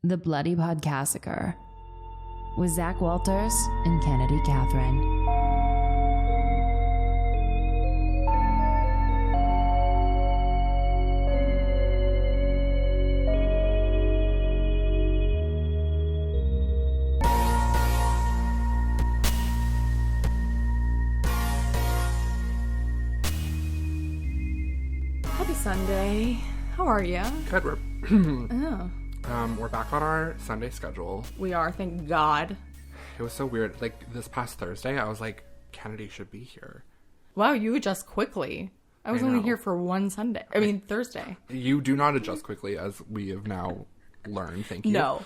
The Bloody Podcassacre with Zac Walters and Kennedy Catherine. Happy Sunday. How are you? Good. We're back on our Sunday schedule. We are, thank God. It was so weird. Like, this past Thursday, I was like, Kennedy should be here. Wow, you adjust quickly. I was only here for one Sunday. Thursday. You do not adjust quickly, as we have now learned. Thank you. No.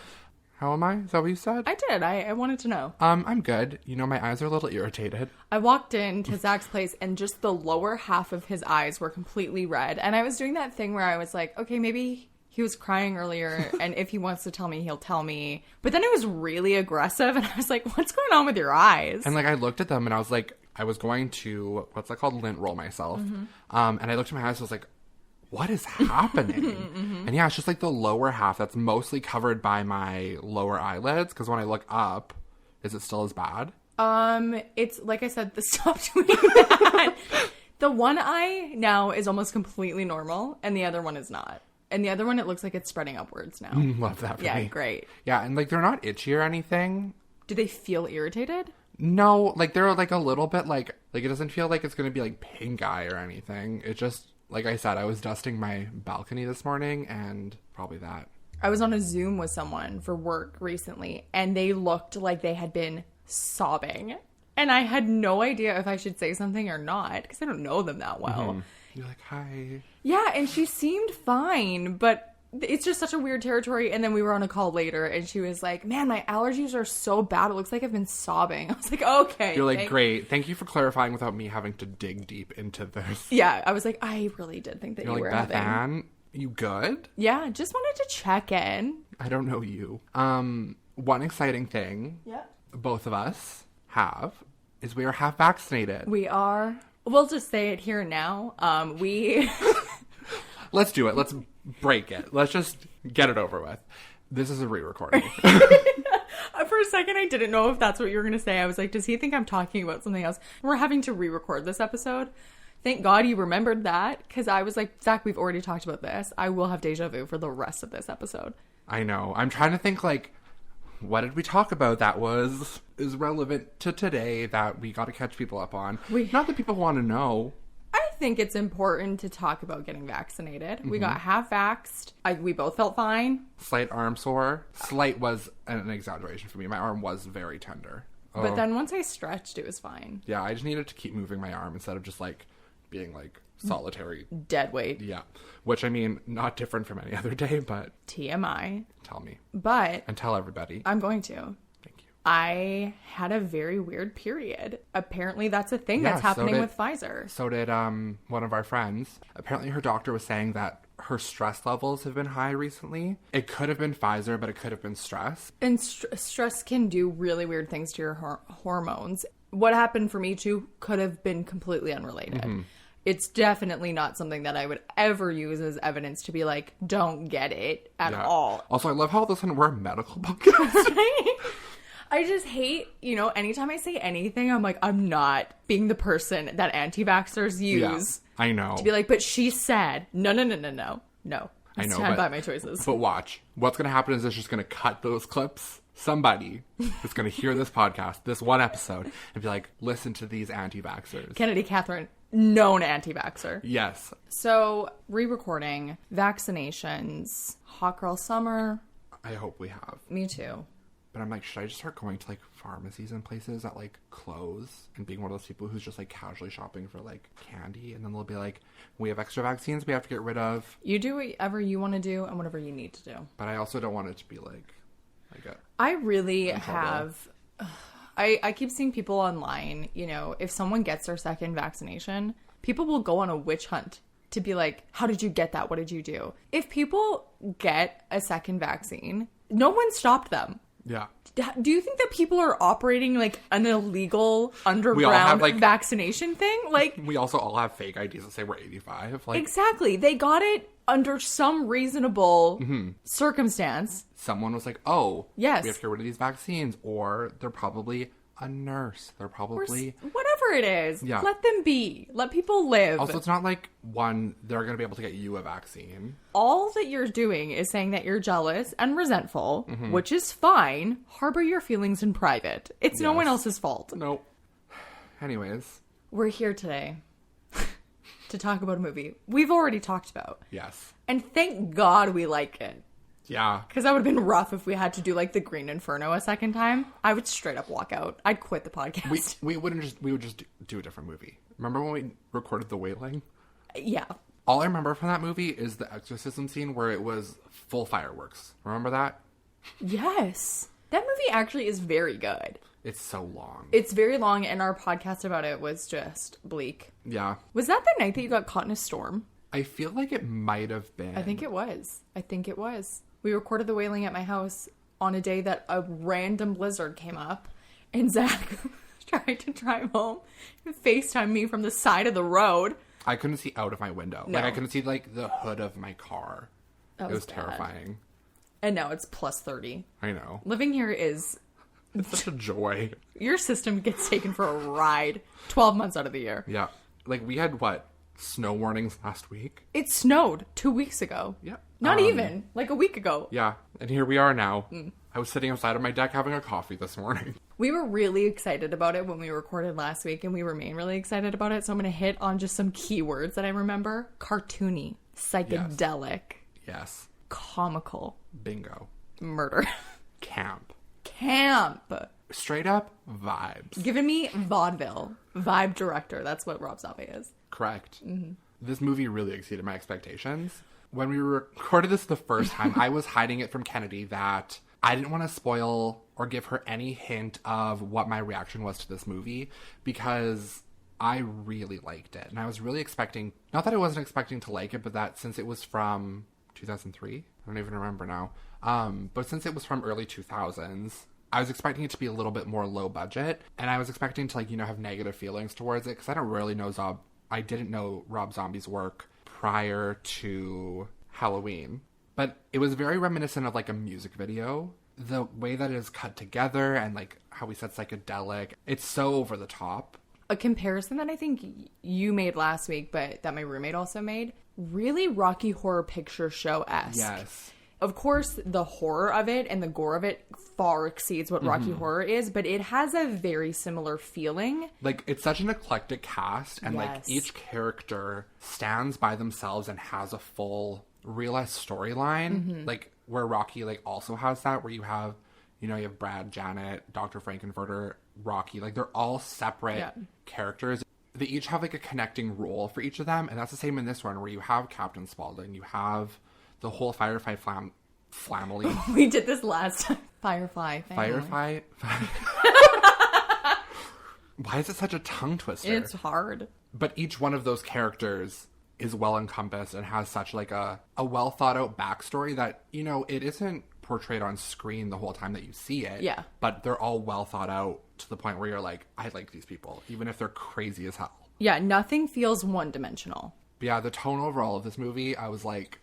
How am I? Is that what you said? I did. I wanted to know. I'm good. You know, my eyes are a little irritated. I walked into Zach's place and just the lower half of his eyes were completely red. And I was doing that thing where I was like, okay, maybe he was crying earlier, and if he wants to tell me, he'll tell me. But then it was really aggressive, and I was like, what's going on with your eyes? And, like, I looked at them, and I was like, I was going to, what's that called? Lint roll myself. Mm-hmm. And I looked at my eyes, and I was like, what is happening? Mm-hmm. And yeah, it's just, like, the lower half that's mostly covered by my lower eyelids, because when I look up, is it still as bad? It's, like I said, stop doing that. The one eye now is almost completely normal, and the other one is not. And the other one, it looks like it's spreading upwards now. Love that for me. Yeah, great. Yeah, and, like, they're not itchy or anything. Do they feel irritated? No, like, they're, like, a little bit, like, it doesn't feel like it's going to be, like, pink eye or anything. It just, like I said, I was dusting my balcony this morning, and probably that. I was on a Zoom with someone for work recently, and they looked like they had been sobbing. And I had no idea if I should say something or not, because I don't know them that well. Mm-hmm. You're like, hi. Yeah, and she seemed fine, but it's just such a weird territory. And then we were on a call later, and she was like, man, my allergies are so bad. It looks like I've been sobbing. I was like, okay. You're like, great. Thank you for clarifying without me having to dig deep into this. Yeah, I was like, I really did think that You're you like, were Beth Ann, you good? Yeah, just wanted to check in. I don't know you. One exciting thing both of us have is we are half vaccinated. We are. We'll just say it here now. Let's do it. Let's break it. Let's just get it over with. This is a re-recording. For a second, I didn't know if that's what you were going to say. I was like, does he think I'm talking about something else? We're having to re-record this episode. Thank God you remembered that, because I was like, Zach, we've already talked about this. I will have deja vu for the rest of this episode. I know. I'm trying to think, like, what did we talk about that is relevant to today that we got to catch people up on? Not that people want to know. I think it's important to talk about getting vaccinated. Mm-hmm. We got half vaxxed. We both felt fine. Slight arm sore. Slight was an exaggeration for me. My arm was very tender. But then once I stretched, it was fine. Yeah, I just needed to keep moving my arm instead of just, like, being, like, solitary. Dead weight. Yeah. Which, I mean, not different from any other day, but... TMI. Tell me. But... And tell everybody. I'm going to. Thank you. I had a very weird period. Apparently that's a thing that's happening with Pfizer. So did one of our friends. Apparently her doctor was saying that her stress levels have been high recently. It could have been Pfizer, but it could have been stress. And stress can do really weird things to your hormones. What happened for me too could have been completely unrelated. Mm-hmm. It's definitely not something that I would ever use as evidence to be like, don't get it at all. Also, I love how this one we're a medical podcast. I just hate, anytime I say anything, I'm like, I'm not being the person that anti-vaxxers use. Yeah, I know. To be like, but she said, no. I stand by my choices. But watch. What's going to happen is it's just going to cut those clips. Somebody is going to hear this podcast, this one episode, and be like, listen to these anti-vaxxers. Kennedy Catherine, known anti-vaxxer. Yes. So, re-recording, vaccinations, hot girl summer. I hope we have. Me too. But I'm like, should I just start going to, like, pharmacies and places that, like, close and being one of those people who's just, like, casually shopping for, like, candy? And then they'll be like, we have extra vaccines we have to get rid of. You do whatever you want to do and whatever you need to do. But I also don't want it to be, like I really have... I keep seeing people online, if someone gets their second vaccination, people will go on a witch hunt to be like, how did you get that? What did you do? If people get a second vaccine, no one stopped them. Yeah. Do you think that people are operating like an illegal underground have, like, vaccination thing? Like, We also all have fake IDs that say we're 85. Like, exactly. They got it under some reasonable Mm-hmm. circumstance. someone was like, oh, Yes. we have to get rid of these vaccines. Or they're probably a nurse. They're probably... Whatever it is. Yeah. Let them be. Let people live. Also, it's not like, they're going to be able to get you a vaccine. All that you're doing is saying that you're jealous and resentful, Mm-hmm. which is fine. Harbor your feelings in private. It's no Yes. one else's fault. Nope. Anyways, We're here today to talk about a movie we've already talked about. yes. And thank God we like it. Yeah. Because that would have been rough if we had to do like the Green Inferno a second time. I would straight up walk out. I'd quit the podcast. We would just do a different movie. Remember when we recorded The Wailing? Yeah. All I remember from that movie is the exorcism scene where it was full fireworks. Remember that? Yes. That movie actually is very good. It's so long. It's very long, and our podcast about it was just bleak. Yeah. Was that the night that you got caught in a storm? I feel like it might have been. I think it was. We recorded The Wailing at my house on a day that a random blizzard came up, and Zach tried to drive home and FaceTime me from the side of the road. I couldn't see out of my window. No. Like, I couldn't see, like, the hood of my car. That It was bad. terrifying. And now it's plus 30. I know. Living here is... It's such a joy. Your system gets taken for a ride 12 months out of the year. Yeah. Like, we had, snow warnings last week? It snowed 2 weeks ago. Yeah. Not even. Like a week ago. Yeah. And here we are now. Mm. I was sitting outside of my deck having a coffee this morning. We were really excited about it when we recorded last week, and we remain really excited about it. So I'm going to hit on just some keywords that I remember. Cartoony. Psychedelic. Yes. Comical. Bingo. Murder. Camp. Camp. Straight up vibes. Giving me vaudeville. Vibe director. That's what Rob Zombie is. Correct. Mm-hmm. This movie really exceeded my expectations. When we recorded this the first time, I was hiding it from Kennedy that I didn't want to spoil or give her any hint of what my reaction was to this movie because I really liked it. And I was really expecting, not that I wasn't expecting to like it, but that since it was from 2003, I don't even remember now, but since it was from early 2000s, I was expecting it to be a little bit more low budget, and I was expecting to, have negative feelings towards it, because I don't really know I didn't know Rob Zombie's work prior to Halloween. But it was very reminiscent of, a music video. The way that it is cut together, and, how we said psychedelic, it's so over the top. A comparison that I think you made last week, but that my roommate also made, really Rocky Horror Picture Show-esque. Yes. Of course, the horror of it and the gore of it far exceeds what Rocky Horror is, but it has a very similar feeling. It's such an eclectic cast, and, Yes. each character stands by themselves and has a full realized storyline. Where Rocky, also has that, where you have, you have Brad, Janet, Dr. Frankenfurter, Rocky. They're all separate characters. They each have, a connecting role for each of them, and that's the same in this one, where you have Captain Spaulding, you have the whole Firefly family. We did this last time. Firefly family. Firefly? Why is it such a tongue twister? It's hard. But each one of those characters is well encompassed and has such a well thought out backstory that, it isn't portrayed on screen the whole time that you see it. Yeah. But they're all well thought out to the point where you're like, I like these people, even if they're crazy as hell. Yeah, nothing feels one-dimensional. But yeah, the tone overall of this movie, I was like,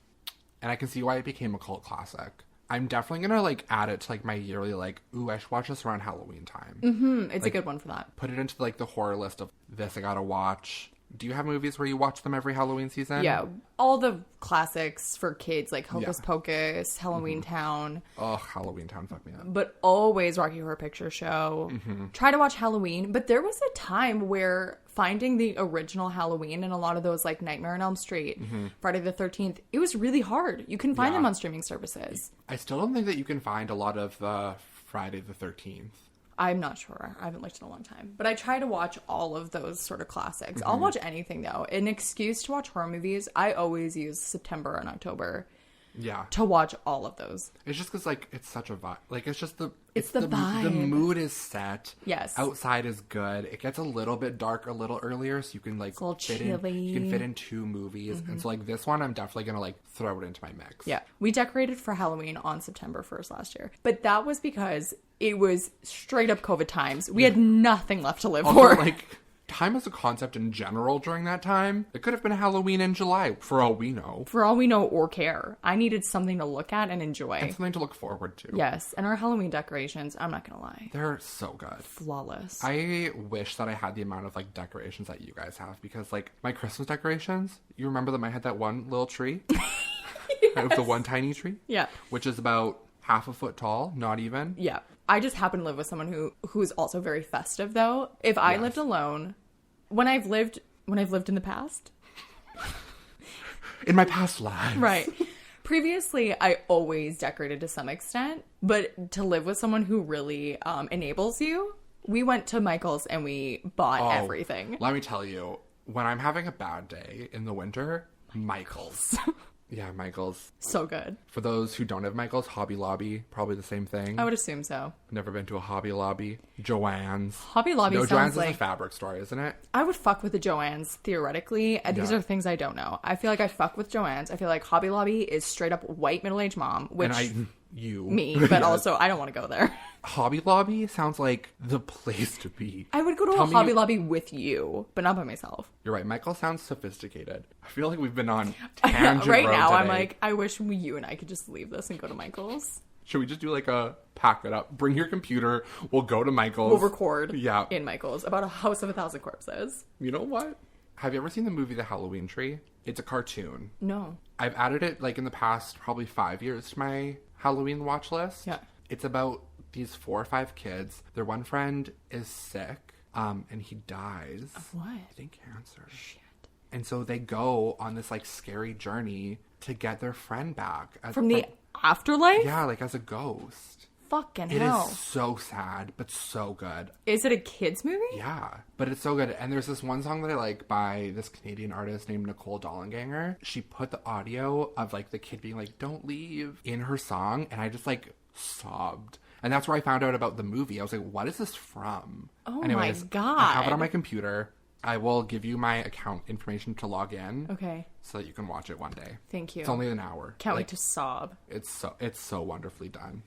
and I can see why it became a cult classic. I'm definitely gonna add it to my yearly ooh, I should watch this around Halloween time. Mm-hmm. It's a good one for that. Put it into the horror list of this I gotta watch. Do you have movies where you watch them every Halloween season? Yeah, all the classics for kids like Hocus Pocus, Halloween Town. Oh, Halloween Town, fuck me up. But always Rocky Horror Picture Show. Try to watch Halloween, but there was a time where finding the original Halloween and a lot of those Nightmare on Elm Street, Friday the 13th, it was really hard. You can find them on streaming services. I still don't think that you can find a lot of Friday the 13th. I'm not sure. I haven't looked in a long time. But I try to watch all of those sort of classics. I'll watch anything, though. An excuse to watch horror movies, I always use September and October Yeah. to watch all of those. It's just because, like, it's such a vibe. Like, it's just the vibe. The mood is set. Yes. Outside is good. It gets a little bit dark a little earlier, so you can, like, fit in 2 movies. And so, like, this one, I'm definitely going to, like, throw it into my mix. Yeah. We decorated for Halloween on September 1st last year. But that was because it was straight up COVID times. We had nothing left to live for. Like, time as a concept in general during that time, it could have been Halloween in July, for all we know. For all we know or care. I needed something to look at and enjoy. And something to look forward to. Yes. And our Halloween decorations, I'm not going to lie. They're so good. Flawless. I wish that I had the amount of, like, decorations that you guys have, because, like, my Christmas decorations, you remember them? I had that one little tree? Yes. The one tiny tree? Yeah. Which is about half a foot tall, not even. Yeah. I just happen to live with someone who is also very festive, though. If I lived alone, when I've lived in the past. In my past lives. Right. Previously, I always decorated to some extent, but to live with someone who really enables you, we went to Michael's and we bought everything. Let me tell you, when I'm having a bad day in the winter, Michael's. Yeah, Michael's. So good. For those who don't have Michael's, Hobby Lobby, probably the same thing. I would assume so. Never been to a Hobby Lobby. Joann's. Hobby Lobby sounds Joann's like... is a fabric store, isn't it? I would fuck with the Joann's, theoretically. These are things I don't know. I feel like I fuck with Joann's. I feel like Hobby Lobby is straight up white middle-aged mom, which... Me, but also I don't want to go there. Hobby Lobby sounds like the place to be. I would go to a Hobby Lobby with you, but not by myself. You're right. Michael sounds sophisticated. I feel like we've been on tangent right road now, today. I'm like, I wish you and I could just leave this and go to Michael's. Should we just do like a pack it up? Bring your computer. We'll go to Michael's. We'll record in Michael's about a house of 1,000 corpses. You know what? Have you ever seen the movie The Halloween Tree? It's a cartoon. No. I've added it like in the past probably 5 years to my Halloween watch list. Yeah. It's about these 4 or 5 kids. Their one friend is sick, and he dies. Of what? I think cancer. Shit. And so they go on this like scary journey to get their friend back. From the afterlife? Yeah, like as a ghost. Fucking It hell. is so sad, but so good. Is it a kid's movie? Yeah, but it's so good. And there's this one song that I like by this Canadian artist named Nicole Dollanganger. She put the audio of like the kid being like, "Don't leave," in her song, and I just like sobbed. And that's where I found out about the movie. I was like, what is this from? Oh Anyways, my God. I have it on my computer. I will give you my account information to log in. Okay. So that you can watch it one day. Thank you. It's only an hour. Can't wait to sob. It's so wonderfully done.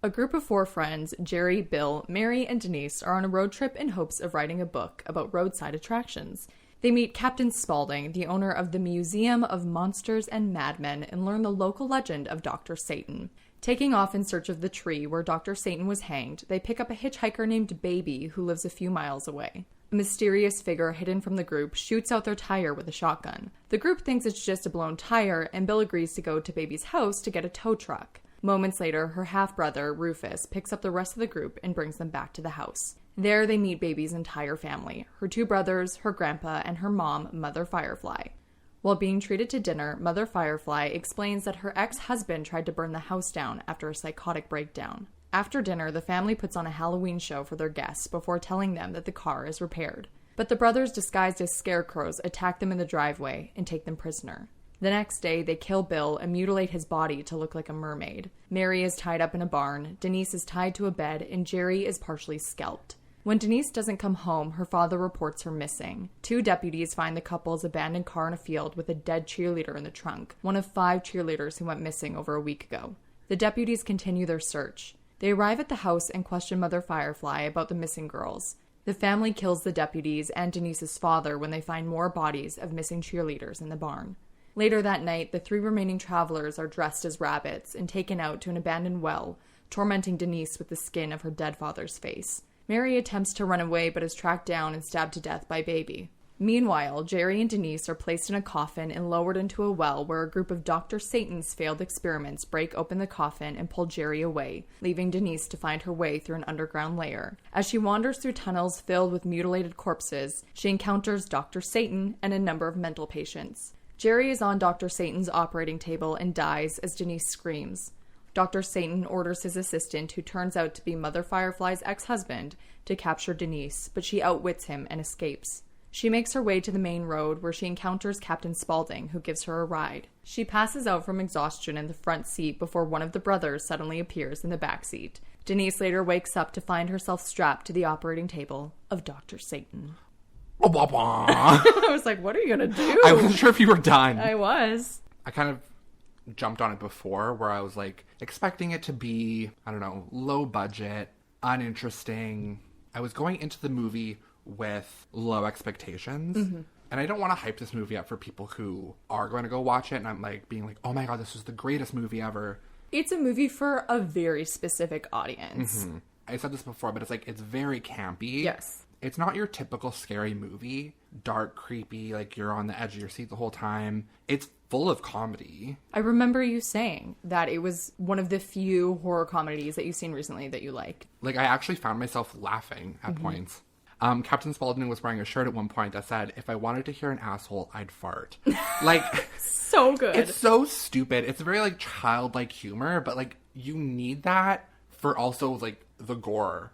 A group of 4 friends, Jerry, Bill, Mary, and Denise, are on a road trip in hopes of writing a book about roadside attractions. They meet Captain Spaulding, the owner of the Museum of Monsters and Madmen, and learn the local legend of Dr. Satan. Taking off in search of the tree where Dr. Satan was hanged, they pick up a hitchhiker named Baby who lives a few miles away. A mysterious figure hidden from the group shoots out their tire with a shotgun. The group thinks it's just a blown tire, and Bill agrees to go to Baby's house to get a tow truck. Moments later, her half-brother, Rufus, picks up the rest of the group and brings them back to the house. There they meet Baby's entire family, her 2 brothers, her grandpa, and her mom, Mother Firefly. While being treated to dinner, Mother Firefly explains that her ex-husband tried to burn the house down after a psychotic breakdown. After dinner, the family puts on a Halloween show for their guests before telling them that the car is repaired. But the brothers, disguised as scarecrows, attack them in the driveway and take them prisoner. The next day, they kill Bill and mutilate his body to look like a mermaid. Mary is tied up in a barn, Denise is tied to a bed, and Jerry is partially scalped. When Denise doesn't come home, her father reports her missing. 2 deputies find the couple's abandoned car in a field with a dead cheerleader in the trunk, one of 5 cheerleaders who went missing over a week ago. The deputies continue their search. They arrive at the house and question Mother Firefly about the missing girls. The family kills the deputies and Denise's father when they find more bodies of missing cheerleaders in the barn. Later that night, the 3 remaining travelers are dressed as rabbits and taken out to an abandoned well, tormenting Denise with the skin of her dead father's face. Mary attempts to run away but is tracked down and stabbed to death by Baby. Meanwhile, Jerry and Denise are placed in a coffin and lowered into a well where a group of Dr. Satan's failed experiments break open the coffin and pull Jerry away, leaving Denise to find her way through an underground lair. As she wanders through tunnels filled with mutilated corpses, she encounters Dr. Satan and a number of mental patients. Jerry is on Dr. Satan's operating table and dies as Denise screams. Dr. Satan orders his assistant, who turns out to be Mother Firefly's ex-husband, to capture Denise, but she outwits him and escapes. She makes her way to the main road where she encounters Captain Spaulding, who gives her a ride. She passes out from exhaustion in the front seat before one of the brothers suddenly appears in the back seat. Denise later wakes up to find herself strapped to the operating table of Dr. Satan. I was like, what are you going to do? I wasn't sure if you were done. I was. I kind of jumped on it before where I was like expecting it to be, I don't know, low budget, uninteresting. I was going into the movie with low expectations. And I don't want to hype this movie up for people who are going to go watch it. And I'm like being like, oh my God, this was the greatest movie ever. It's a movie for a very specific audience. I said this before, but it's like, it's very campy. Yes. It's not your typical scary movie. Dark, creepy, like you're on the edge of your seat the whole time. It's full of comedy. I remember you saying that it was one of the few horror comedies that you've seen recently that you liked. Like, I actually found myself laughing at points. Captain Spaulding was wearing a shirt at one point that said, if I wanted to hear an asshole, I'd fart. Like, so good. It's so stupid. It's very, like, childlike humor, but, like, you need that for also, like, the gore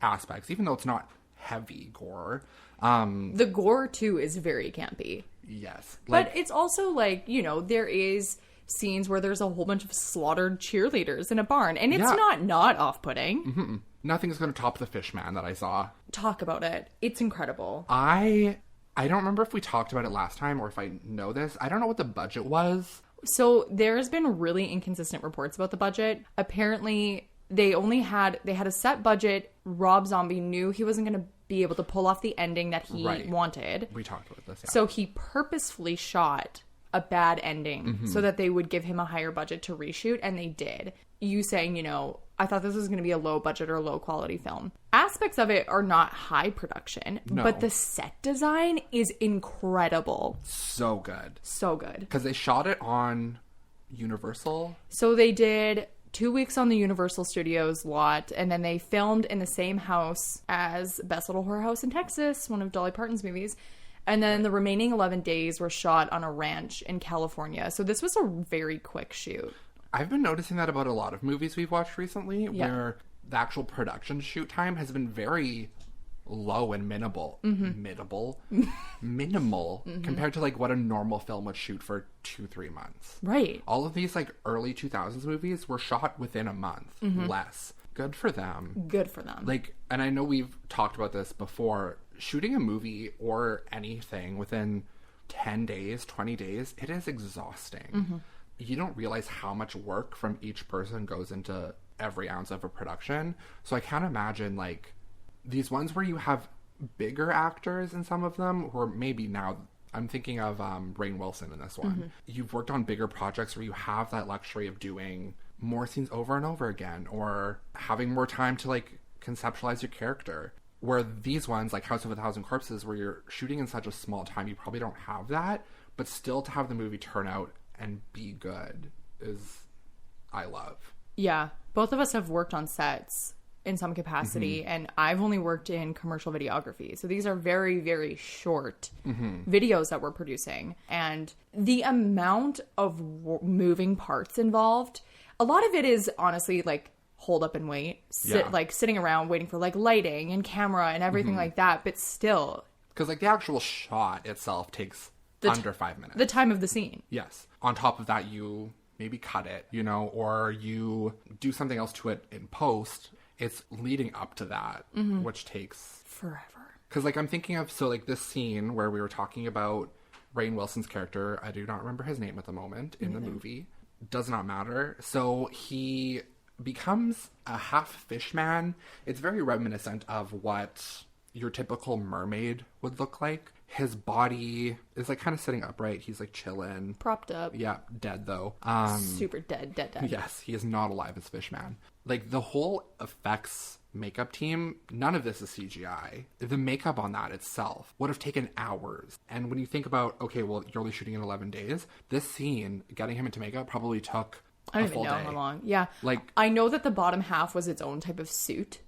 aspects, even though it's not heavy gore. The gore, too, is very campy. Yes. Like, but it's also, like, you know, there is scenes where there's a whole bunch of slaughtered cheerleaders in a barn, and it's not off-putting. Nothing's going to top the fish man that I saw. Talk about it. It's incredible. I don't remember if we talked about it last time or if I know this. I don't know what the budget was. So there's been really inconsistent reports about the budget. Apparently, they had a set budget. Rob Zombie knew he wasn't going to be able to pull off the ending that he wanted. We talked about this, yeah. So he purposefully shot a bad ending so that they would give him a higher budget to reshoot, and they did. You saying, you know, I thought this was going to be a low budget or low quality film. Aspects of it are not high production, but the set design is incredible. So good. So good. Because they shot it on Universal. So they did 2 weeks on the Universal Studios lot, and then they filmed in the same house as Best Little Horror House in Texas, one of Dolly Parton's movies. And then the remaining 11 days were shot on a ranch in California. So this was a very quick shoot. I've been noticing that about a lot of movies we've watched recently, where the actual production shoot time has been very low and minimal compared to like what a normal film would shoot for 2-3 months. Right. All of these like early 2000s movies were shot within a month, less. Good for them. Good for them. Like, and I know we've talked about this before, shooting a movie or anything within 10 days, 20 days, it is exhausting. You don't realize how much work from each person goes into every ounce of a production. So I can't imagine like these ones where you have bigger actors in some of them, or maybe now I'm thinking of Rainn Wilson in this one. You've worked on bigger projects where you have that luxury of doing more scenes over and over again, or having more time to like conceptualize your character. Where these ones, like House of a Thousand Corpses, where you're shooting in such a small time, you probably don't have that. But still to have the movie turn out and be good is, I love. Yeah. Both of us have worked on sets in some capacity, and I've only worked in commercial videography. So these are very, very short videos that we're producing. And the amount of moving parts involved, a lot of it is honestly like hold up and wait, like sitting around waiting for like lighting and camera and everything like that. But still, because like the actual shot itself takes under 5 minutes. The time of the scene. Yes. On top of that, you maybe cut it, you know, or you do something else to it in post. It's leading up to that, which takes forever. Because like I'm thinking of, so like this scene where we were talking about Rainn Wilson's character, I do not remember his name at the moment in the movie. Does not matter. So he becomes a half fish man. It's very reminiscent of what your typical mermaid would look like. His body is like kind of sitting upright. He's like chilling. Propped up. Yeah, dead though. Super dead. Yes, he is not alive as Fishman. Like the whole effects makeup team, none of this is CGI. The makeup on that itself would have taken hours. And when you think about, okay, well, you're only shooting in 11 days, this scene, getting him into makeup probably took I don't even know how long. Yeah. Like, I know that the bottom half was its own type of suit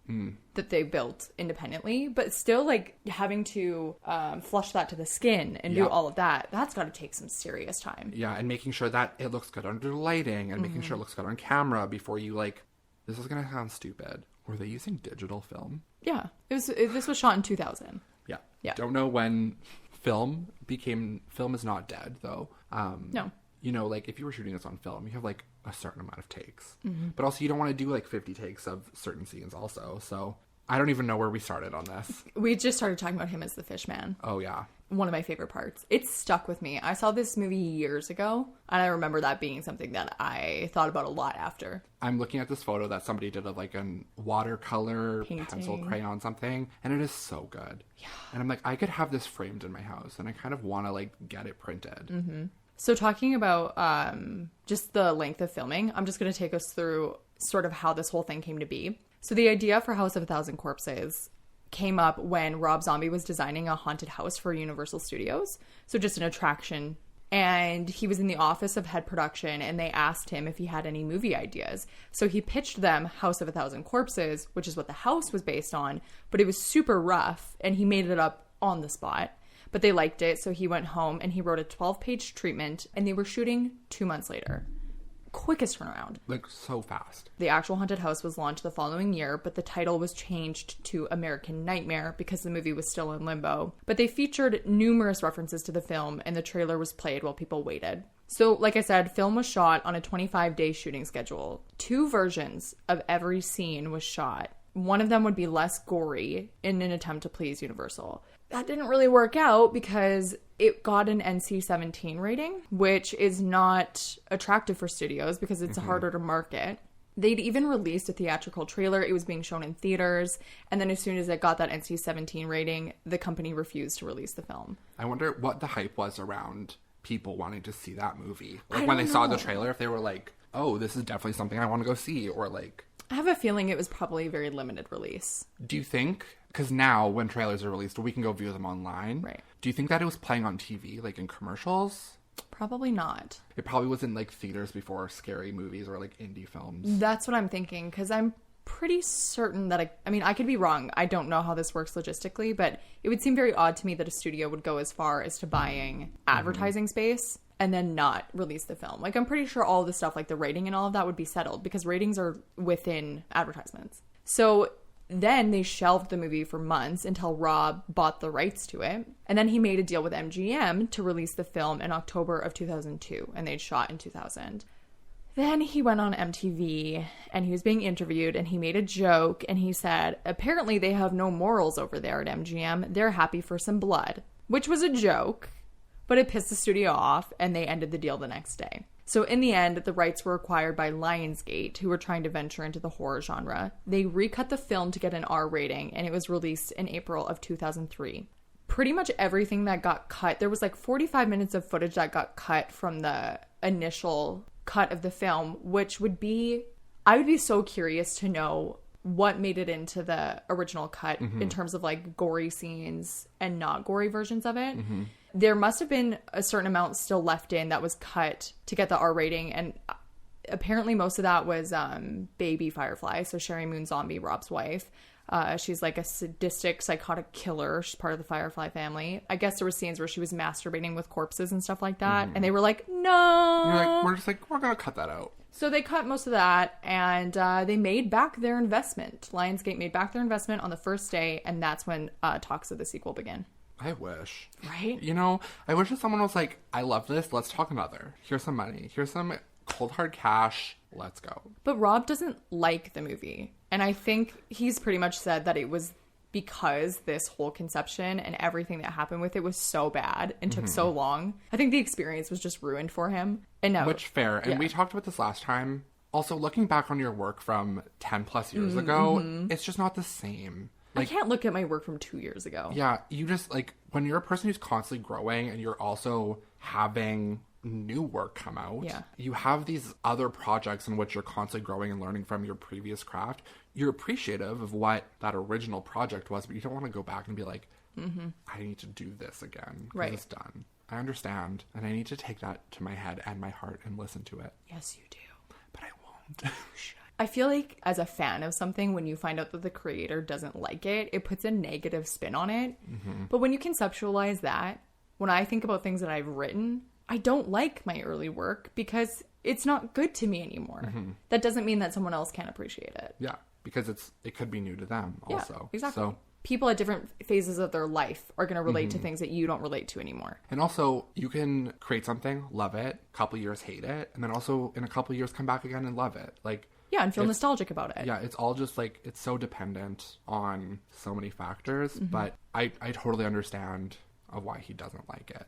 that they built independently, but still like having to flush that to the skin and do all of that, that's got to take some serious time. Yeah. And making sure that it looks good under lighting and making sure it looks good on camera before you like, this is going to sound stupid. Were they using digital film? Yeah. This was shot in 2000. Yeah. Yeah. Don't know when film is not dead, though. No. You know, like, if you were shooting this on film, you have, like, a certain amount of takes. But also, you don't want to do, like, 50 takes of certain scenes also. So, I don't even know where we started on this. We just started talking about him as the fish man. Oh, yeah. One of my favorite parts. It stuck with me. I saw this movie years ago, and I remember that being something that I thought about a lot after. I'm looking at this photo that somebody did of, like, a watercolor, Painting. pencil, crayon, something, and it is so good. Yeah. And I'm like, I could have this framed in my house, and I kind of want to, like, get it printed. So talking about just the length of filming, I'm just going to take us through sort of how this whole thing came to be. So the idea for House of a Thousand Corpses came up when Rob Zombie was designing a haunted house for Universal Studios. So just an attraction. And he was in the office of head production, and they asked him if he had any movie ideas. So he pitched them House of a Thousand Corpses, which is what the house was based on, but it was super rough, and he made it up on the spot. But they liked it, so he went home and he wrote a 12-page treatment, and they were shooting 2 months later. Quickest turnaround. Like, so fast. The actual haunted house was launched the following year, but the title was changed to American Nightmare because the movie was still in limbo. But they featured numerous references to the film, and the trailer was played while people waited. So, like I said, film was shot on a 25-day shooting schedule. 2 versions of every scene was shot. One of them would be less gory in an attempt to please Universal. That didn't really work out because it got an NC-17 rating, which is not attractive for studios because it's harder to market. They'd even released a theatrical trailer. It was being shown in theaters. And then as soon as it got that NC-17 rating, the company refused to release the film. I wonder what the hype was around people wanting to see that movie. Like, when they saw the trailer, if they were like, oh, this is definitely something I want to go see, or like... I have a feeling it was probably a very limited release. Do you think, because now when trailers are released, we can go view them online. Right. Do you think that it was playing on TV, like in commercials? Probably not. It probably was in like theaters before scary movies or like indie films. That's what I'm thinking, because I'm pretty certain that I mean, I could be wrong. I don't know how this works logistically, but it would seem very odd to me that a studio would go as far as to buying advertising space and then not release the film. Like, I'm pretty sure all the stuff, like the rating and all of that, would be settled because ratings are within advertisements. So then they shelved the movie for months until Rob bought the rights to it. And then he made a deal with MGM to release the film in October of 2002, and they'd shot in 2000. Then he went on MTV and he was being interviewed, and he made a joke, and he said, apparently they have no morals over there at MGM. They're happy for some blood, which was a joke. But it pissed the studio off, and they ended the deal the next day. So in the end, the rights were acquired by Lionsgate, who were trying to venture into the horror genre. They recut the film to get an R rating, and it was released in April of 2003. Pretty much everything that got cut, there was like 45 minutes of footage that got cut from the initial cut of the film, which would be, I would be so curious to know what made it into the original cut in terms of like gory scenes and not gory versions of it. There must have been a certain amount still left in that was cut to get the R rating, and apparently most of that was baby Firefly, so Sherry Moon Zombie, Rob's wife. She's like a sadistic, psychotic killer. She's part of the Firefly family. I guess there were scenes where she was masturbating with corpses and stuff like that, and they were like, no! You're like, we're gonna cut that out. So they cut most of that, and they made back their investment. Lionsgate made back their investment on the first day, and that's when talks of the sequel began. I wish. Right? You know, I wish that someone was like, I love this, let's talk another. Here's some money. Here's some cold hard cash. Let's go. But Rob doesn't like the movie. And I think he's pretty much said that it was because this whole conception and everything that happened with it was so bad and took so long. I think the experience was just ruined for him. And no. Which, fair. And we talked about this last time. Also, looking back on your work from 10 plus years ago, it's just not the same. Like, I can't look at my work from 2 years ago. Yeah, you just, like, when you're a person who's constantly growing and you're also having new work come out, you have these other projects in which you're constantly growing and learning from your previous craft. You're appreciative of what that original project was, but you don't want to go back and be like, I need to do this again because it's done. I understand, and I need to take that to my head and my heart and listen to it. Yes, you do. But I won't. I feel like as a fan of something, when you find out that the creator doesn't like it, it puts a negative spin on it. But when you conceptualize that, when I think about things that I've written, I don't like my early work because it's not good to me anymore. That doesn't mean that someone else can't appreciate it. Yeah, because it could be new to them also. Yeah, exactly. So people at different phases of their life are going to relate to things that you don't relate to anymore. And also, you can create something, love it, a couple years hate it, and then also in a couple years come back again and love it. Like, yeah, and feel nostalgic about it. Yeah, it's all just like, it's so dependent on so many factors, but I totally understand of why he doesn't like it,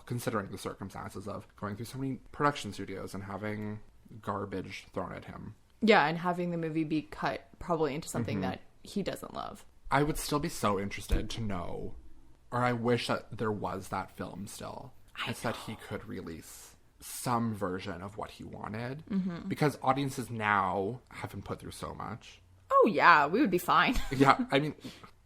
considering the circumstances of going through so many production studios and having garbage thrown at him. Yeah, and having the movie be cut probably into something that he doesn't love. I would still be so interested to know, or I wish that there was that film still. It's that he could release some version of what he wanted, because audiences now have been put through so much. Oh yeah, we would be fine. Yeah, I mean,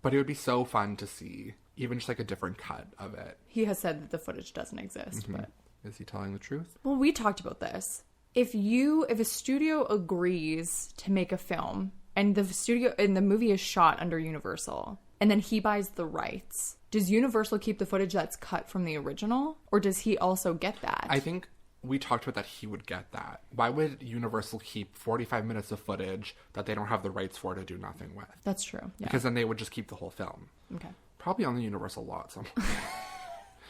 but it would be so fun to see even just like a different cut of it. He has said that the footage doesn't exist, but is he telling the truth? Well, we talked about this. If a studio agrees to make a film and the movie is shot under Universal and then he buys the rights, does Universal keep the footage that's cut from the original, or does he also get that? I think we talked about that he would get that. Why would Universal keep 45 minutes of footage that they don't have the rights for to do nothing with? That's true. Yeah. Because then they would just keep the whole film. Okay. Probably on the Universal lot somewhere.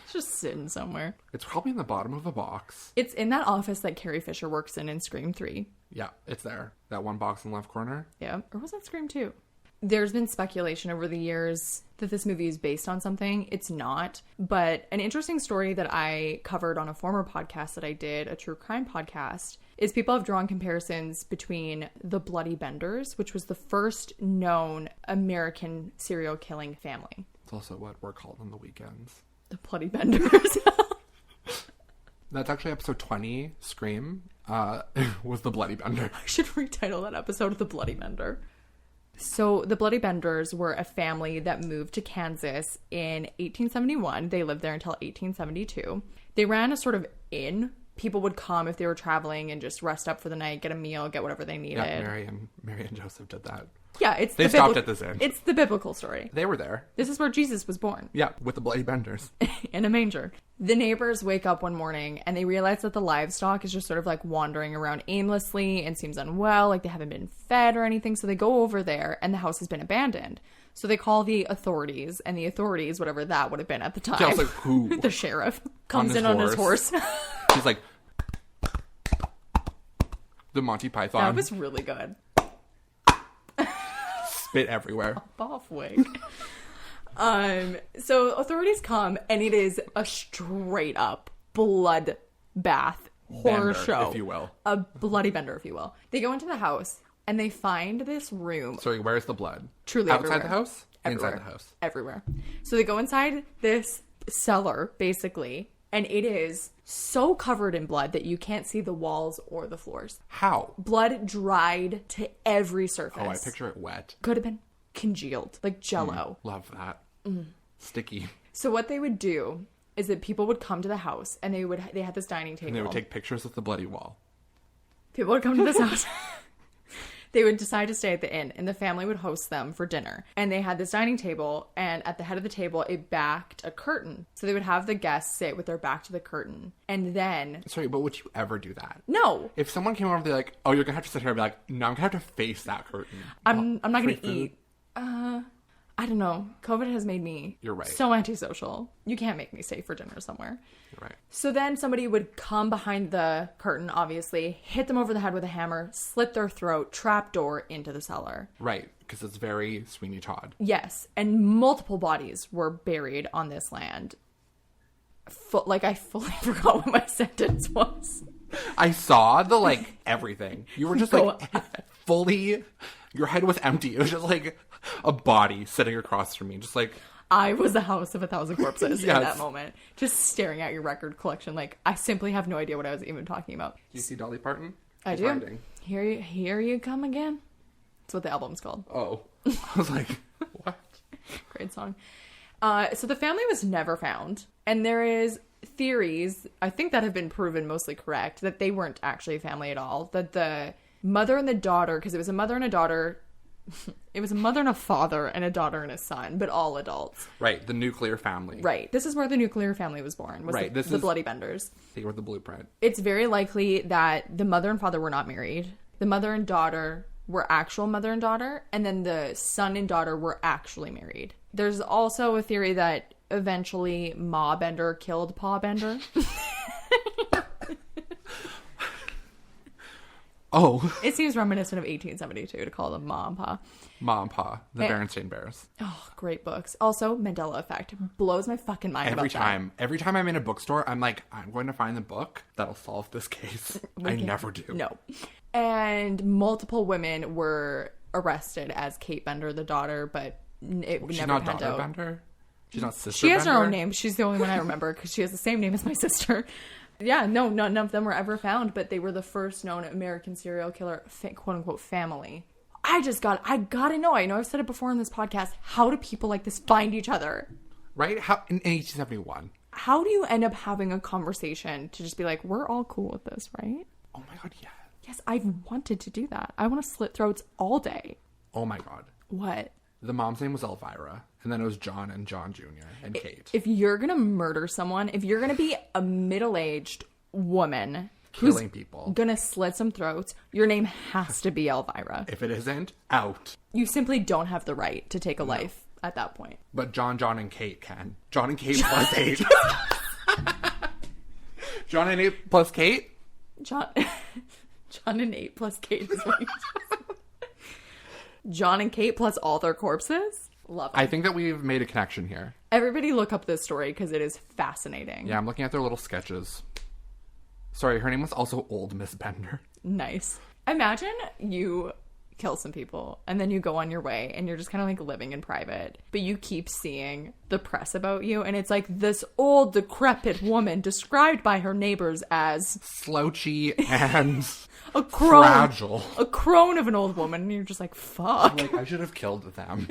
It's just sitting somewhere. It's probably in the bottom of a box. It's in that office that Carrie Fisher works in Scream 3. Yeah, it's there. That one box in the left corner. Yeah. Or was that Scream 2? There's been speculation over the years that this movie is based on something. It's not. But an interesting story that I covered on a former podcast that I did, a true crime podcast, is people have drawn comparisons between the Bloody Benders, which was the first known American serial killing family. It's also what we're called on the weekends. The Bloody Benders. That's actually episode 20, Scream, was the Bloody Bender. I should retitle that episode The Bloody Bender. So the Bloody Benders were a family that moved to Kansas in 1871. They lived there until 1872. They ran a sort of inn. People would come if they were traveling and just rest up for the night, get a meal, get whatever they needed. Yeah, Mary and Joseph did that. Yeah, they stopped at this inn. It's the biblical story. They were there. This is where Jesus was born. Yeah, with the Bloody Benders. In a manger. The neighbors wake up one morning and they realize that the livestock is just sort of like wandering around aimlessly and seems unwell, like they haven't been fed or anything. So they go over there and the house has been abandoned. So they call the authorities, and the authorities, whatever that would have been at the time. Yeah, I was like, who? The sheriff comes in on his horse. He's like, the Monty Python. That was really good. Spit everywhere. Off wig. So authorities come, and it is a straight up blood bath horror show, if you will. A bloody bender, if you will. They go into the house and they find this room. Sorry, where's the blood? Truly outside everywhere. the house? Everywhere. Inside the house? Everywhere. So they go inside this cellar, basically, and it is so covered in blood that you can't see the walls or the floors. How? Blood dried to every surface. Oh, I picture it wet. Could have been congealed, like Jell-O. Love that. Sticky. So what they would do is that people would come to the house and they had this dining table. And they would take pictures of the bloody wall. People would come to this house. They would decide to stay at the inn, and the family would host them for dinner. And they had this dining table, and at the head of the table, it backed a curtain. So they would have the guests sit with their back to the curtain. And then... Sorry, but would you ever do that? No. If someone came over, they're like, oh, you're going to have to sit here and be like, no, I'm going to have to face that curtain. I'm not going to eat. I don't know. COVID has made me You're right. so antisocial. You can't make me stay for dinner somewhere. You're right. So then somebody would come behind the curtain, obviously, hit them over the head with a hammer, slit their throat, trapdoor into the cellar. Right, because it's very Sweeney Todd. Yes, and multiple bodies were buried on this land. I fully forgot what my sentence was. I saw the, everything. You were just, fully... Your head was empty. It was just, a body sitting across from me. Just, I was a house of 1,000 corpses Yes. in that moment. Just staring at your record collection. I simply have no idea what I was even talking about. Do you see Dolly Parton? I She's do. hiding. Here you come again. That's what the album's called. Oh. I was like, what? Great song. So the family was never found. And there is theories, I think that have been proven mostly correct, that they weren't actually a family at all. That the mother and the daughter, because it was a mother and a daughter... It was a mother and a father and a daughter and a son, but all adults. Right, the nuclear family. Right. This is where the nuclear family was born, was right, the Bloody Benders. They were the blueprint. It's very likely that the mother and father were not married. The mother and daughter were actual mother and daughter, and then the son and daughter were actually married. There's also a theory that eventually Ma Bender killed Pa Bender. Oh. It seems reminiscent of 1872 to call them Ma and Pa. Ma and Pa, the Berenstain Bears. Oh, great books. Also, Mandela Effect blows my fucking mind Every time I'm in a bookstore, I'm like, I'm going to find the book that'll solve this case. I never do. No. And multiple women were arrested as Kate Bender, the daughter, but it She's never not panned daughter out. Bender? She's not sister She has her Bender? own name. She's the only one I remember because she has the same name as my sister. Yeah, no, none of them were ever found, but they were the first known American serial killer, quote-unquote, family. I gotta know. I know I've said it before on this podcast. How do people like this find each other? Right? How in 1871? How do you end up having a conversation to just be like, we're all cool with this, right? Oh my god, yeah. Yes, I've wanted to do that. I want to slit throats all day. Oh my god. What? The mom's name was Elvira, and then it was John and John Jr. and Kate. If you're gonna murder someone, if you're gonna be a middle-aged woman Killing people. gonna slit some throats, your name has to be Elvira. If it isn't, out. You simply don't have the right to take a life at that point. But John, and Kate can. John and Kate plus 8. John and 8 plus Kate? John and 8 plus Kate is what you just John and Kate plus all their corpses? Love it. I think that we've made a connection here. Everybody look up this story because it is fascinating. Yeah, I'm looking at their little sketches. Sorry, her name was also Old Miss Bender. Nice. Imagine you kill some people and then you go on your way and you're just kind of like living in private, but you keep seeing the press about you and it's like this old decrepit woman described by her neighbors as slouchy and a crone, fragile. A crone of an old woman, and you're just like, fuck. Like, I should have killed them.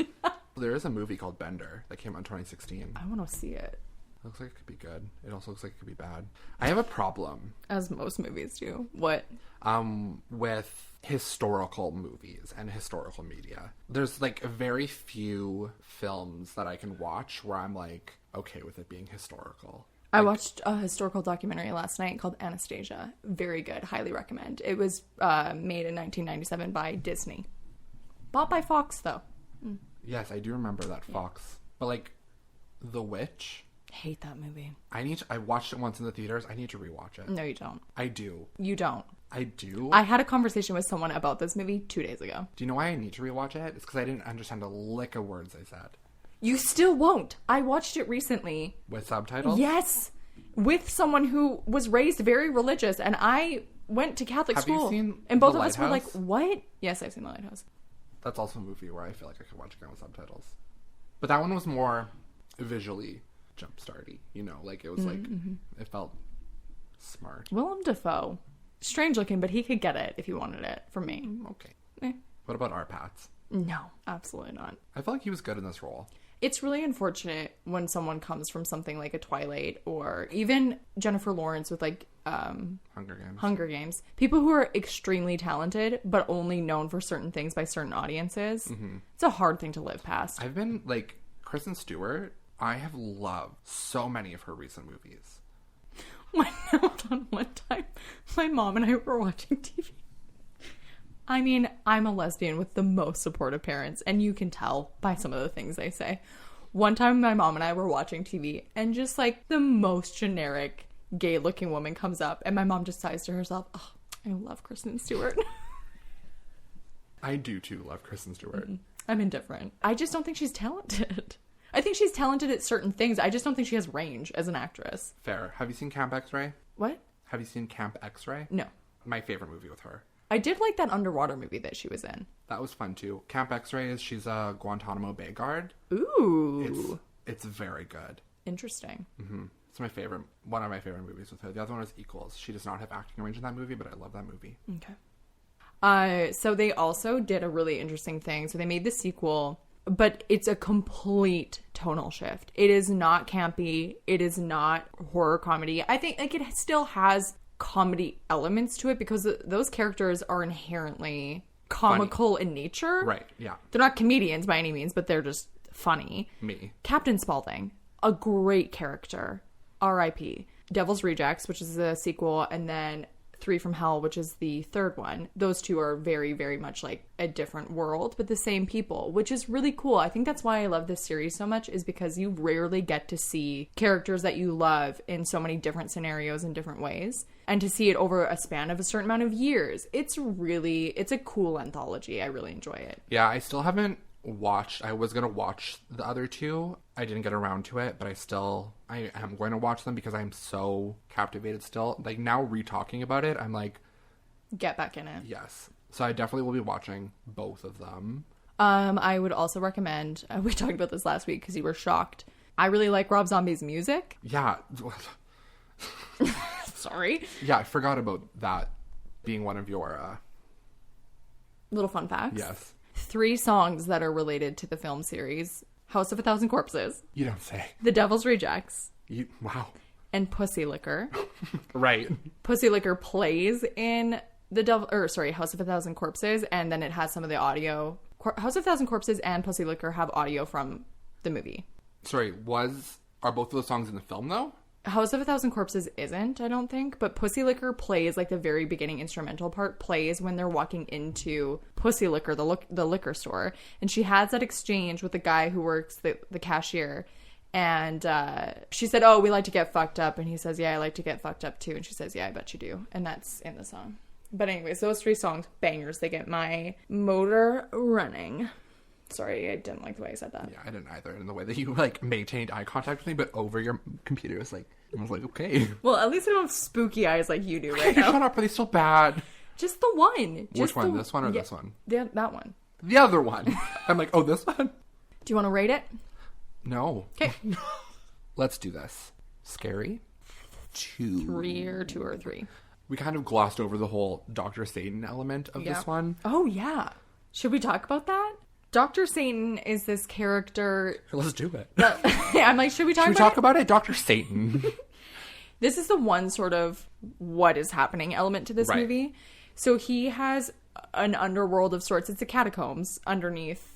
There is a movie called Bender that came out in 2016. I want to see it. Looks like it could be good. It also looks like it could be bad. I have a problem. As most movies do. What? With historical movies and historical media. There's like very few films that I can watch where I'm like okay with it being historical. I watched a historical documentary last night called Anastasia. Very good. Highly recommend. It was made in 1997 by Disney. Bought by Fox, though. Yes, I do remember that Fox. But like, The Witch... Hate that movie. I watched it once in the theaters. I need to rewatch it. No, you don't. I do. You don't. I do? I had a conversation with someone about this movie 2 days ago. Do you know why I need to rewatch it? It's because I didn't understand a lick of words I said. You still won't. I watched it recently. With subtitles? Yes. With someone who was raised very religious, and I went to Catholic school. Have you seen and both The of us were like, Lighthouse? what? Yes, I've seen The Lighthouse. That's also a movie where I feel like I could watch again with subtitles. But that one was more visually jump-starty. You know, like it was like, it felt smart. Willem Dafoe. Strange looking, but he could get it if he wanted it from me. Okay. Eh. What about our Pats? No, absolutely not. I feel like he was good in this role. It's really unfortunate when someone comes from something like a Twilight or even Jennifer Lawrence with like Hunger Games. People who are extremely talented but only known for certain things by certain audiences. It's a hard thing to live past. I've been like Kristen Stewart. I have loved so many of her recent movies. One time, my mom and I were watching TV. I mean, I'm a lesbian with the most supportive parents, and you can tell by some of the things they say. One time, my mom and I were watching TV, and just like the most generic gay-looking woman comes up, and my mom just sighs to herself, oh, I love Kristen Stewart. I do too love Kristen Stewart. I'm indifferent. I just don't think she's talented. I think she's talented at certain things. I just don't think she has range as an actress. Fair. Have you seen Camp X-Ray? What? Have you seen Camp X-Ray? No. My favorite movie with her. I did like that underwater movie that she was in. That was fun too. Camp X-Ray is she's a Guantanamo Bay guard. Ooh. It's very good. Interesting. It's my favorite, one of my favorite movies with her. The other one is Equals. She does not have acting range in that movie, but I love that movie. Okay. So they also did a really interesting thing. So they made the sequel, but it's a complete tonal shift. It is not campy. It is not horror comedy. I think like it still has comedy elements to it because those characters are inherently comical in nature. Right, yeah. They're not comedians by any means, but they're just funny. Me. Captain Spaulding, a great character. R.I.P. Devil's Rejects, which is the sequel, and then Three from Hell, which is the third one. Those two are very, very much like a different world, but the same people, which is really cool. I think that's why I love this series so much, is because you rarely get to see characters that you love in so many different scenarios in different ways. And to see it over a span of a certain amount of years, it's a cool anthology. I really enjoy it. Yeah, I still haven't watched. I was going to watch the other two. I didn't get around to it, but I am going to watch them because I'm so captivated still. Like, now re-talking about it, I'm like, get back in it. Yes. So I definitely will be watching both of them. I would also recommend, we talked about this last week because you were shocked. I really like Rob Zombie's music. Yeah. Sorry. Yeah, I forgot about that being one of your little fun facts. Yes. 3 songs that are related to the film series: House of a Thousand Corpses. You don't say. The Devil's Rejects. Wow. And Pussy Liquor. Right. Pussy Liquor plays in House of a Thousand Corpses, and then it has some of the audio. House of a Thousand Corpses and Pussy Liquor have audio from the movie. Sorry, are both of those songs in the film though? House of a Thousand Corpses isn't, I don't think, but Pussy Liquor plays, like the very beginning instrumental part plays when they're walking into Pussy Liquor, the liquor store, and she has that exchange with the guy who works the cashier, and she said, "Oh, we like to get fucked up," and he says, "Yeah, I like to get fucked up too," and she says, "Yeah, I bet you do," and that's in the song. But anyways, those 3 songs, bangers. They get my motor running. Sorry, I didn't like the way I said that. Yeah, I didn't either. And the way that you, like, maintained eye contact with me, but over your computer, I was like, okay. Well, at least I don't have spooky eyes like you do right now. Shut up, are they still bad? Just the one. Which one? This one or this one? That one. The other one. I'm like, oh, this one? Do you want to rate it? No. Okay. Let's do this. Scary? 2. 3 or 2 or 3. We kind of glossed over the whole Dr. Satan element of this one. Oh, yeah. Should we talk about that? Dr. Satan is this character. Let's do it. I'm like, should we talk about it? Dr. Satan. This is the one sort of what is happening element to this movie. So he has an underworld of sorts. It's the catacombs underneath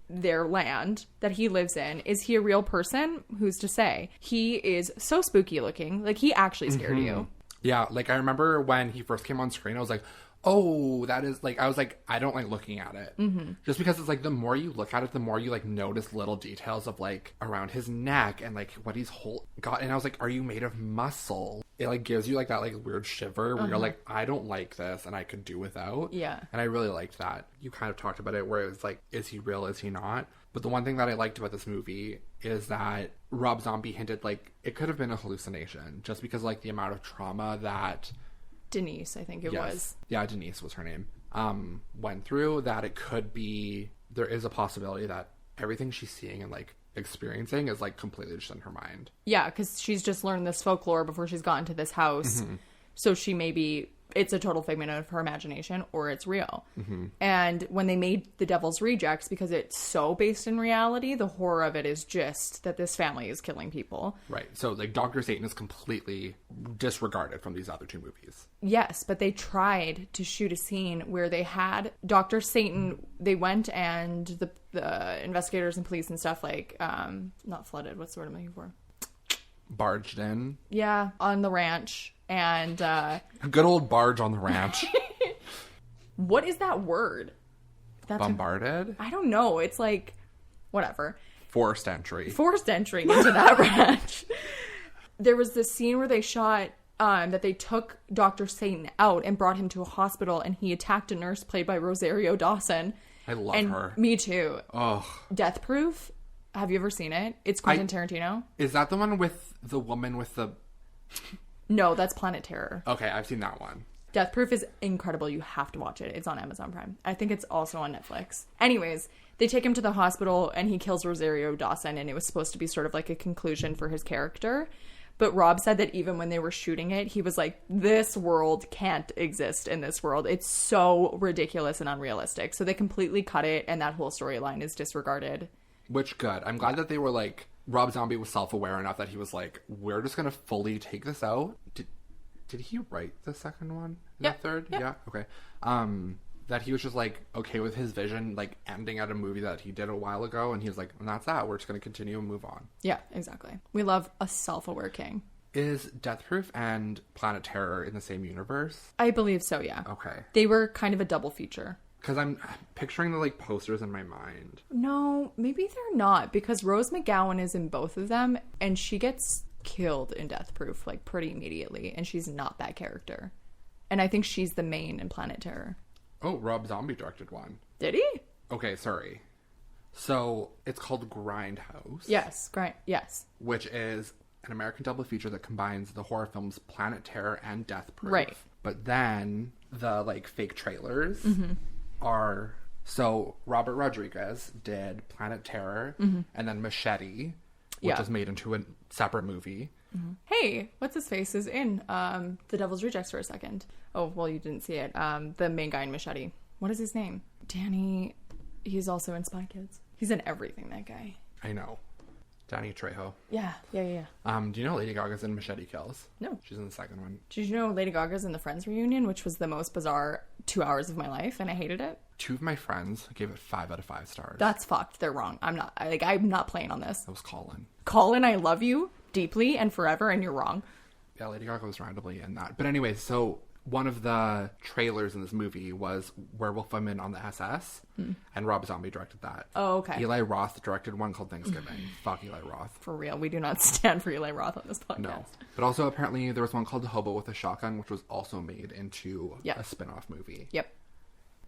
their land that he lives in. Is he a real person? Who's to say? He is so spooky looking. Like, he actually scared you. Yeah, like, I remember when he first came on screen, I was like, oh, that is, like, I was like, I don't like looking at it. Just because it's like, the more you look at it, the more you, like, notice little details of, like, around his neck and, like, what he's got. And I was like, are you made of muscle? It, like, gives you, like, that, like, weird shiver where you're like, I don't like this and I could do without. Yeah. And I really liked that. You kind of talked about it where it was like, is he real? Is he not? But the one thing that I liked about this movie is that Rob Zombie hinted, like, it could have been a hallucination just because, like, the amount of trauma that Denise, I think it was. Yeah, Denise was her name. Went through that. It could be, there is a possibility that everything she's seeing and, like, experiencing is, like, completely just in her mind. Yeah, because she's just learned this folklore before she's gotten to this house. So she maybe, it's a total figment of her imagination or it's real. And when they made The Devil's Rejects, because it's so based in reality, the horror of it is just that this family is killing people. Right. So, like, Dr. Satan is completely disregarded from these other 2 movies. Yes, but they tried to shoot a scene where they had Dr. Satan, they went and the investigators and police and stuff, like, not flooded, what's the word I'm looking for? Barged in. Yeah, on the ranch. And a good old barge on the ranch. What is that word? Bombarded? I don't know. It's like, whatever. Forced entry into that ranch. There was this scene where they shot that they took Dr. Satan out and brought him to a hospital, and he attacked a nurse played by Rosario Dawson. I love her. Me too. Oh. Death Proof. Have you ever seen it? It's Quentin Tarantino. Is that the one with the woman with the... No, that's Planet Terror. Okay, I've seen that one. Death Proof is incredible. You have to watch it. It's on Amazon Prime. I think it's also on Netflix. Anyways, they take him to the hospital and he kills Rosario Dawson, and it was supposed to be sort of like a conclusion for his character. But Rob said that even when they were shooting it, he was like, this world can't exist in this world. It's so ridiculous and unrealistic. So they completely cut it, and that whole storyline is disregarded. Which, good. I'm glad that they were like, Rob Zombie was self-aware enough that he was like, we're just going to fully take this out. Did he write the second one? Yeah. The third? Yeah. Yeah. Okay. That he was just like, okay with his vision, like ending at a movie that he did a while ago. And he was like, and that's that. We're just going to continue and move on. Yeah, exactly. We love a self-aware king. Is Death Proof and Planet Terror in the same universe? I believe so, yeah. Okay. They were kind of a double feature. Because I'm picturing the, like, posters in my mind. No, maybe they're not, because Rose McGowan is in both of them, and she gets killed in Death Proof, like, pretty immediately, and she's not that character. And I think she's the main in Planet Terror. Oh, Rob Zombie directed one. Did he? Okay, sorry. So, it's called Grindhouse. Yes, yes. Which is an American double feature that combines the horror films Planet Terror and Death Proof. Right. But then the, like, fake trailers are... So, Robert Rodriguez did Planet Terror and then Machete, which was made into a separate movie. Hey, what's his face is in The Devil's Rejects for a second. Oh, well, you didn't see it. The main guy in Machete. What is his name? Danny. He's also in Spy Kids. He's in everything, that guy. I know. Danny Trejo. Yeah. Do you know Lady Gaga's in Machete Kills? No. She's in the second one. Did you know Lady Gaga's in the Friends reunion, which was the most bizarre 2 hours of my life, and I hated it? 2 of my friends gave it 5 out of 5 stars. That's fucked. They're wrong. I'm not playing on this. That was Colin. Colin, I love you deeply and forever, and you're wrong. Yeah, Lady Gaga was randomly in that. But anyway, so one of the trailers in this movie was Werewolf Women on the SS, and Rob Zombie directed that. Oh, okay. Eli Roth directed one called Thanksgiving. Fuck Eli Roth. For real, we do not stand for Eli Roth on this podcast. No. But also, apparently, there was one called Hobo with a Shotgun, which was also made into a spin-off movie. Yep.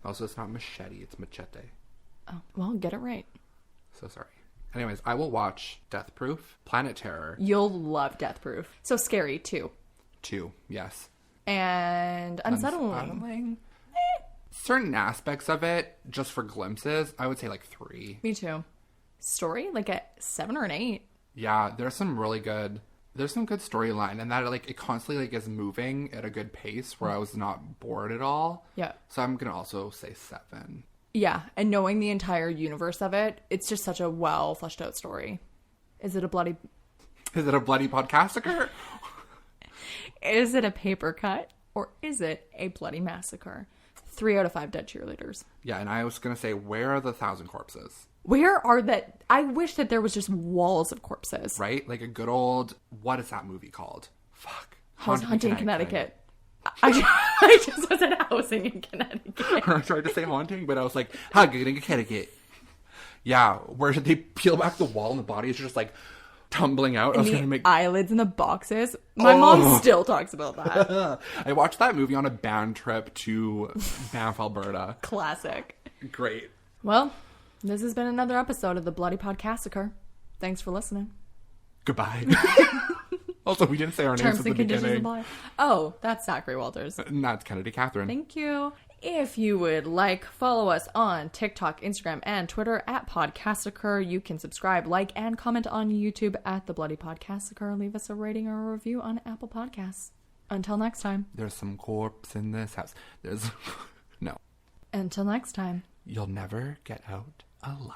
Also, it's not Machete, it's Machete. Oh, well, get it right. So sorry. Anyways, I will watch Death Proof, Planet Terror. You'll love Death Proof. So scary, too. 2, yes. And unsettling. Certain aspects of it, just for glimpses, I would say like 3. Me too. Story, like a 7 or an 8. Yeah, there's some good storyline, and that like it constantly like is moving at a good pace where I was not bored at all. Yeah. So I'm gonna also say 7. Yeah, and knowing the entire universe of it, it's just such a well fleshed out story. Is it a bloody Podcassacre? Is it a paper cut? Or is it a bloody massacre? 3 out of 5 dead cheerleaders. Yeah, and I was gonna say, where are the 1,000 corpses? Where are that? I wish that there was just walls of corpses. Right? Like a good old, what is that movie called? Fuck. Haunting in Connecticut. I just was at housing in Connecticut. I tried to say haunting, but I was like, Haunting in Connecticut. Yeah, where they peel back the wall and the body is just like tumbling out. I was gonna make eyelids in the boxes. My mom still talks about that. I watched that movie on a band trip to Banff, Alberta. Classic. Great. Well, this has been another episode of the Bloody Podcassacre. Thanks for listening. Goodbye. Also, we didn't say our names at the beginning. Oh, that's Zac Walters. And that's Kennedy Catherine. Thank you. If you would like, follow us on TikTok, Instagram, and Twitter at Podcassacre. You can subscribe, like, and comment on YouTube at The Bloody Podcassacre. Leave us a rating or a review on Apple Podcasts. Until next time. There's some corpse in this house. No. Until next time. You'll never get out alive.